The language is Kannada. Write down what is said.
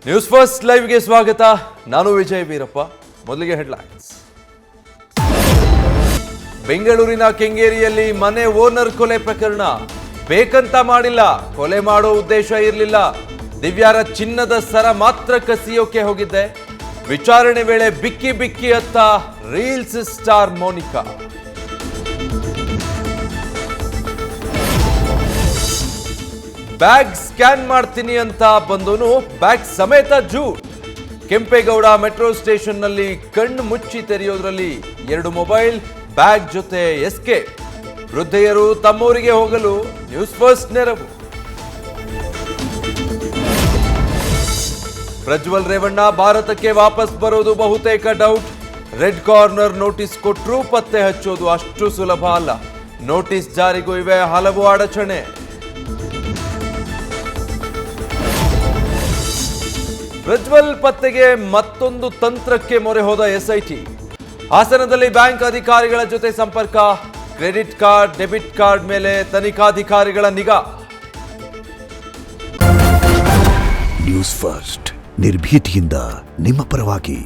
ನ್ಯೂಸ್ ಫಸ್ಟ್ ಲೈವ್ಗೆ ಸ್ವಾಗತ. ನಾನು ವಿಜಯ್ ವೀರಪ್ಪ. ಮೊದಲಿಗೆ ಹೆಡ್ಲೈನ್ಸ್. ಬೆಂಗಳೂರಿನ ಕೆಂಗೇರಿಯಲ್ಲಿ ಮನೆ ಓನರ್ ಕೊಲೆ ಪ್ರಕರಣ. ಬೇಕಂತ ಮಾಡಿಲ್ಲ, ಕೊಲೆ ಮಾಡೋ ಉದ್ದೇಶ ಇರಲಿಲ್ಲ. ದಿವ್ಯಾರ ಚಿನ್ನದ ಸರ ಮಾತ್ರ ಕಸಿಯೋಕೆ ಹೋಗಿದ್ದೆ. ವಿಚಾರಣೆ ವೇಳೆ ಬಿಕ್ಕಿ ಬಿಕ್ಕಿ ಅತ್ತ reels star Monika. Bag scan ಮಾಡ್ತೀನಿ ಅಂತ ಬಂದವನು ಬ್ಯಾಗ್ ಸಮೇತ ಜೂಟ್. ಕೆಂಪೇಗೌಡ ಮೆಟ್ರೋ ಸ್ಟೇಷನ್ನಲ್ಲಿ ಕಣ್ಣು ಮುಚ್ಚಿ ತೆರೆಯೋದ್ರಲ್ಲಿ 2 ಮೊಬೈಲ್ ಬ್ಯಾಗ್ ಜೊತೆ ಎಸ್ಕೇಪ್. ವೃದ್ಧೆಯರು ತಮ್ಮೂರಿಗೆ ಹೋಗಲು ನ್ಯೂಸ್ ಫಸ್ಟ್ ನೆರವು. ಪ್ರಜ್ವಲ್ ರೇವಣ್ಣ ಭಾರತಕ್ಕೆ ವಾಪಸ್ ಬರೋದು ಬಹುತೇಕ ಡೌಟ್. ರೆಡ್ ಕಾರ್ನರ್ ನೋಟಿಸ್ ಕೊಟ್ಟರೂ ಪತ್ತೆ ಹಚ್ಚೋದು ಅಷ್ಟು ಸುಲಭ ಅಲ್ಲ. ನೋಟಿಸ್ ಜಾರಿಗೂ ಇವೆ ಹಲವು ಅಡಚಣೆ. ಪ್ರಜ್ವಲ್ ಪತ್ತೆಗೆ ಮತ್ತೊಂದು ತಂತ್ರಕ್ಕೆ ಮೊರೆ ಹೋದ ಎಸ್ಐಟಿ. ಹಾಸನದಲ್ಲಿ ಬ್ಯಾಂಕ್ ಅಧಿಕಾರಿಗಳ ಜೊತೆ ಸಂಪರ್ಕ. ಕ್ರೆಡಿಟ್ ಕಾರ್ಡ್, ಡೆಬಿಟ್ ಕಾರ್ಡ್ ಮೇಲೆ ತನಿಖಾಧಿಕಾರಿಗಳ ನಿಗಾ. ನ್ಯೂಸ್ ಫಸ್ಟ್ ನಿರ್ಭೀತಿಯಿಂದ ನಿಮ್ಮ ಪರವಾಗಿ.